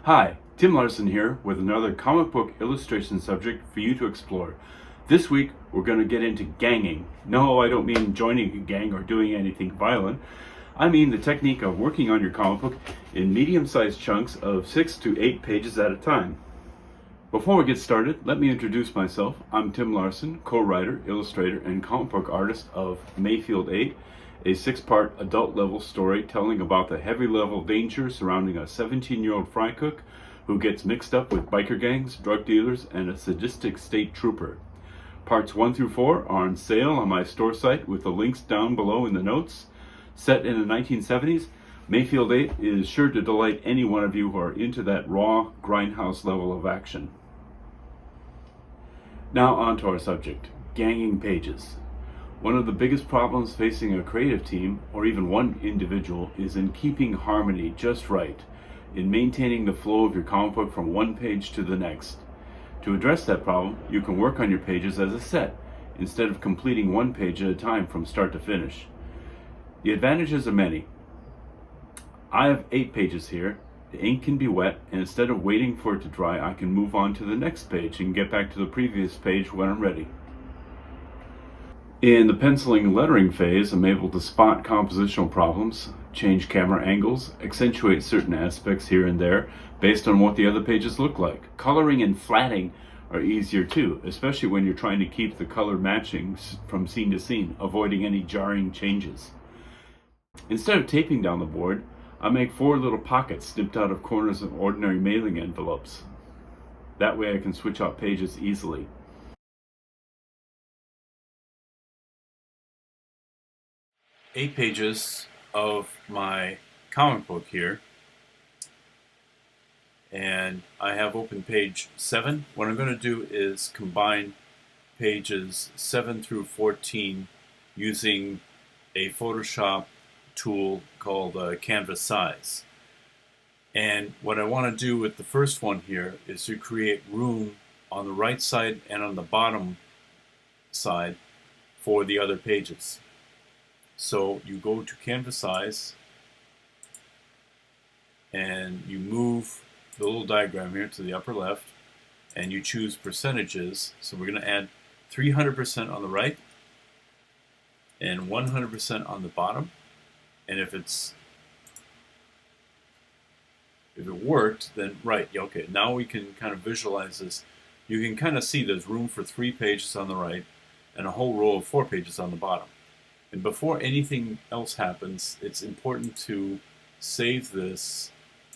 Hi, Tim Larsen here with another comic book illustration subject for you to explore. This week we're going to get into ganging. No, I don't mean joining a gang or doing anything violent. I mean the technique of working on your comic book in medium-sized chunks of 6 to 8 pages at a time. Before we get started, let me introduce myself. I'm Tim Larsen, co-writer, illustrator, and comic book artist of Mayfield 8, a 6-part adult-level story telling about the heavy-level danger surrounding a 17-year-old fry cook who gets mixed up with biker gangs, drug dealers, and a sadistic state trooper. Parts 1 through 4 are on sale on my store site with the links down below in the notes. Set in the 1970s, Mayfield 8 is sure to delight any one of you who are into that raw, grindhouse level of action. Now on to our subject, ganging pages. One of the biggest problems facing a creative team, or even one individual, is in keeping harmony just right, in maintaining the flow of your comic book from one page to the next. To address that problem, you can work on your pages as a set, instead of completing one page at a time from start to finish. The advantages are many. I have 8 pages here. The ink can be wet, and instead of waiting for it to dry, I can move on to the next page and get back to the previous page when I'm ready. In the penciling and lettering phase, I'm able to spot compositional problems, change camera angles, accentuate certain aspects here and there based on what the other pages look like. Coloring and flatting are easier too, especially when you're trying to keep the color matching from scene to scene, avoiding any jarring changes. Instead of taping down the board, I make 4 little pockets snipped out of corners of ordinary mailing envelopes. That way I can switch out pages easily. Eight pages of my comic book here, and I have open page 7. What I'm going to do is combine pages 7 through 14 using a Photoshop tool called Canvas Size. And what I want to do with the first one here is to create room on the right side and on the bottom side for the other pages. So you go to Canvas Size and you move the little diagram here to the upper left and you choose percentages. So we're going to add 300% on the right and 100% on the bottom. And if it worked, then right, okay, now we can kind of visualize this. You can kind of see there's room for 3 pages on the right and a whole row of 4 pages on the bottom. And before anything else happens, it's important to save this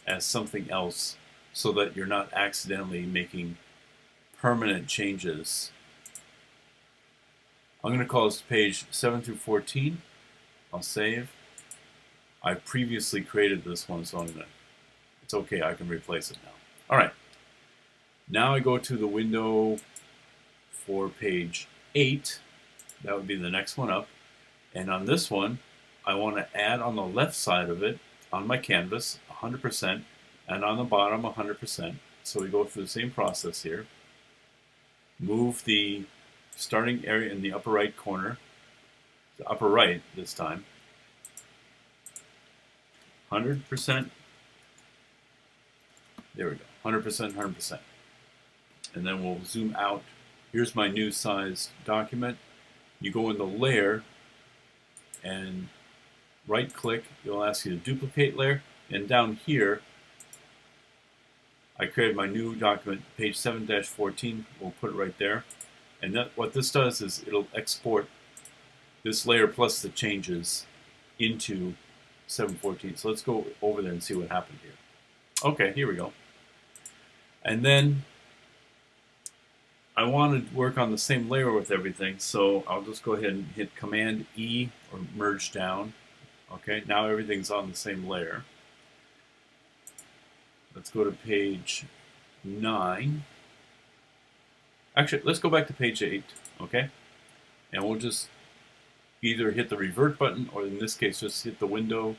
as something else so that you're not accidentally making permanent changes. I'm going to call this page 7 through 14. I'll save. I previously created this one, so it's okay, I can replace it now. All right. Now I go to the window for page 8. That would be the next one up. And on this one, I want to add on the left side of it, on my canvas, 100%, and on the bottom, 100%. So we go through the same process here. Move the starting area in the upper right corner, the upper right this time, 100%. There we go, 100%, 100%. And then we'll zoom out. Here's my new sized document. You go in the layer and right click, it'll ask you to duplicate layer, and down here I created my new document, page 7-14. We'll put it right there. And what this does is it'll export this layer plus the changes into 714. So let's go over there and see what happened here. Okay, here we go. And then I want to work on the same layer with everything, so I'll just go ahead and hit Command E or merge down. Okay, now everything's on the same layer. Let's go to page 9. Actually, let's go back to page 8, okay? And we'll just either hit the revert button, or in this case, just hit the window.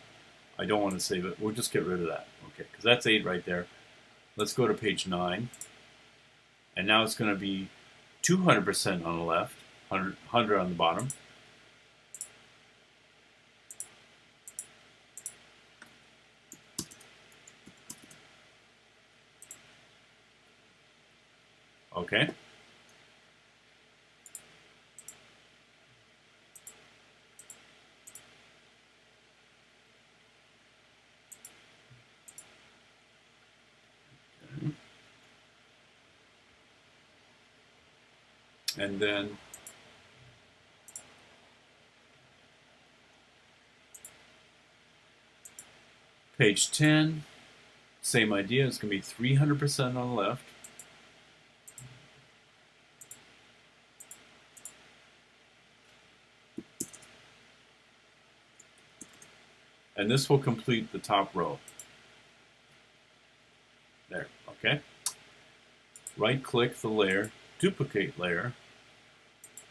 I don't want to save it. We'll just get rid of that, okay? Because that's 8 right there. Let's go to page 9. And now it's going to be 200% on the left, 100 on the bottom. Okay. And then page 10, same idea. It's going to be 300% on the left. And this will complete the top row. There, okay. Right-click the layer, duplicate layer.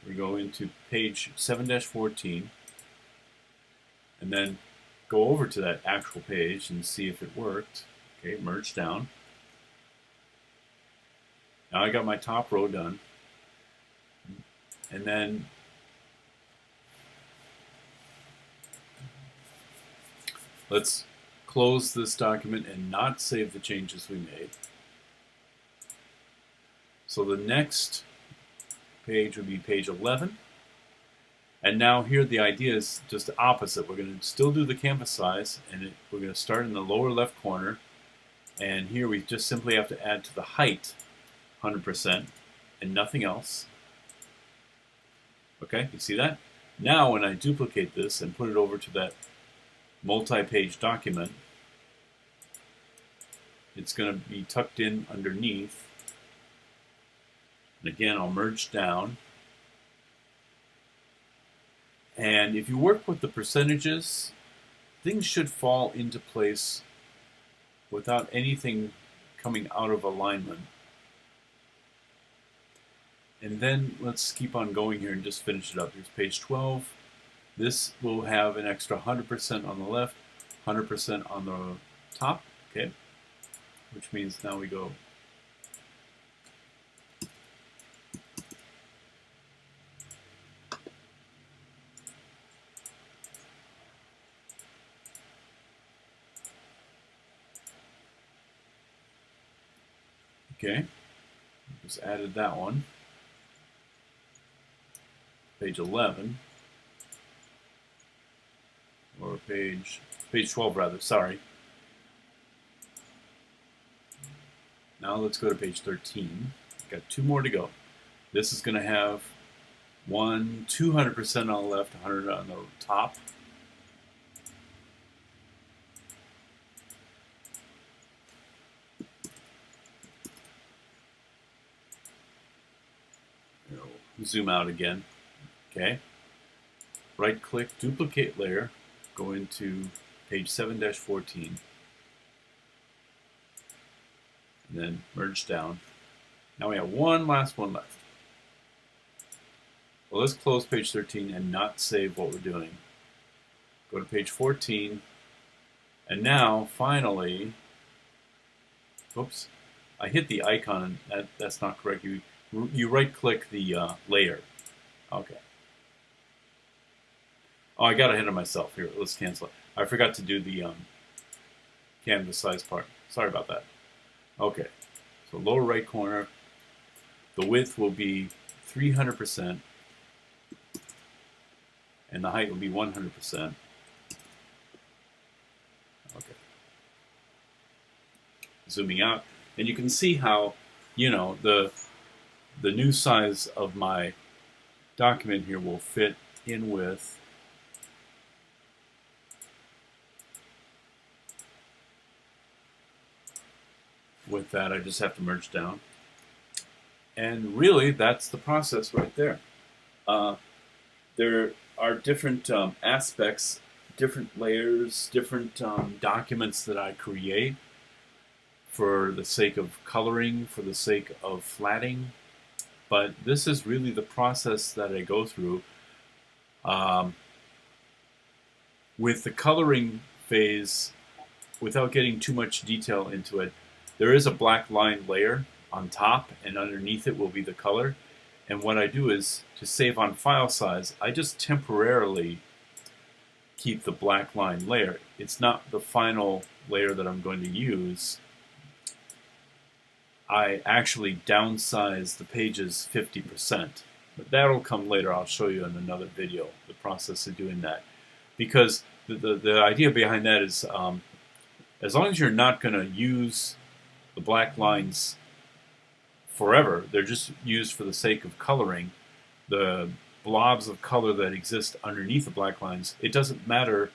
We go into page 7-14, and then go over to that actual page and see if it worked. Okay, merge down. Now I got my top row done. And then let's close this document and not save the changes we made. So the next page would be page 11. And now here the idea is just the opposite. We're going to still do the canvas size, and we're going to start in the lower left corner. And here we just simply have to add to the height 100% and nothing else. Okay, you see that? Now when I duplicate this and put it over to that multi-page document, it's going to be tucked in underneath. And again, I'll merge down. And if you work with the percentages, things should fall into place without anything coming out of alignment. And then let's keep on going here and just finish it up. Here's page 12. This will have an extra 100% on the left, 100% on the top, okay? Which means now we go okay, just added that one. Page 11, or page 12 rather, sorry. Now let's go to page 13. Got 2 more to go. This is going to have 200% on the left, 100 on the top. Zoom out again. Okay. Right click, duplicate layer, go into page 7-14, and then merge down. Now we have one last one left. Well, let's close page 13 and not save what we're doing. Go to page 14, and now finally, oops, I hit the icon, and that's not correct. You right click the layer. Okay. Oh, I got ahead of myself here. Let's cancel it. I forgot to do the canvas size part. Sorry about that. Okay. So lower right corner, the width will be 300%, and the height will be 100%. Okay. Zooming out, and you can see how, you know, the new size of my document here will fit in with that. I just have to merge down, and really that's the process right there. There are different aspects, different layers, different documents that I create for the sake of coloring, for the sake of flatting. But this is really the process that I go through. With the coloring phase, without getting too much detail into it, there is a black line layer on top, and underneath it will be the color. And what I do is, to save on file size, I just temporarily keep the black line layer. It's not the final layer that I'm going to use. I actually downsize the pages 50%. But that'll come later. I'll show you in another video the process of doing that. Because the idea behind that is as long as you're not going to use the black lines forever, they're just used for the sake of coloring, the blobs of color that exist underneath the black lines, it doesn't matter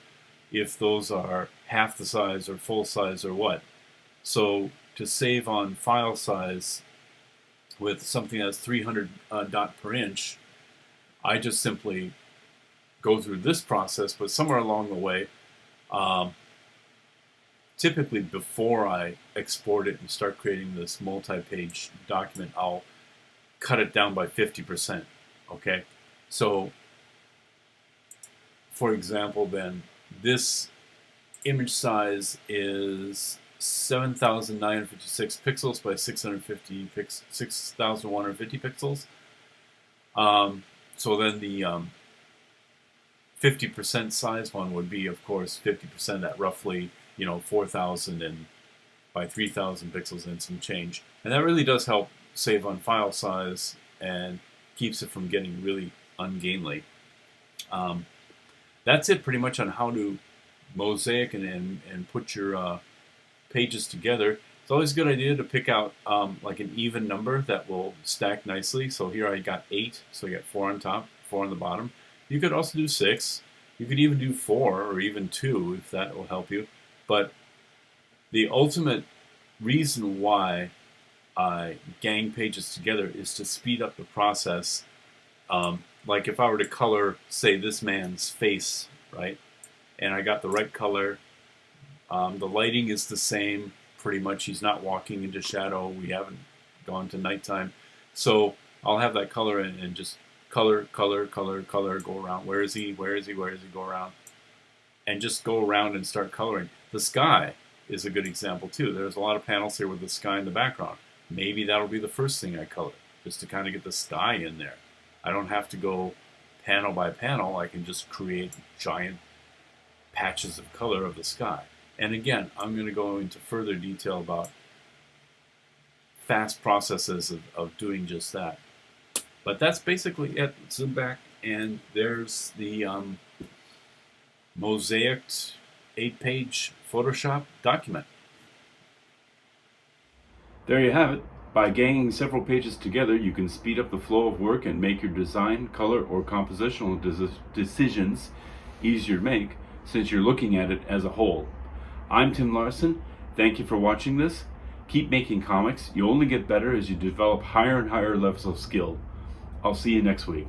if those are half the size or full size or what. So to save on file size with something that's 300 dot per inch, I just simply go through this process, but somewhere along the way, typically before I export it and start creating this multi-page document, I'll cut it down by 50%, okay? So, for example, then, this image size is 7,956 pixels by 6,150 pixels. So then the 50% size one would be, of course, 50% at roughly, 4,000 and by 3,000 pixels and some change. And that really does help save on file size and keeps it from getting really ungainly. That's it pretty much on how to mosaic and put your pages together. It's always a good idea to pick out like an even number that will stack nicely. So here I got 8, so I got 4 on top, 4 on the bottom. You could also do 6. You could even do 4 or even 2 if that will help you. But the ultimate reason why I gang pages together is to speed up the process. Like if I were to color, say, this man's face, right? And I got the right color. The lighting is the same, pretty much. He's not walking into shadow. We haven't gone to nighttime. So I'll have that color and just color, go around. Where is he? Where is he? Where is he? Go around. And just go around and start coloring. The sky is a good example too. There's a lot of panels here with the sky in the background. Maybe that'll be the first thing I color, just to kind of get the sky in there. I don't have to go panel by panel. I can just create giant patches of color of the sky. And again, I'm going to go into further detail about fast processes of doing just that. But that's basically it. Zoom back, and there's the mosaicked 8-page Photoshop document. There you have it. By ganging several pages together, you can speed up the flow of work and make your design, color, or compositional decisions easier to make, since you're looking at it as a whole. I'm Tim Larsen. Thank you for watching this. Keep making comics. You only get better as you develop higher and higher levels of skill. I'll see you next week.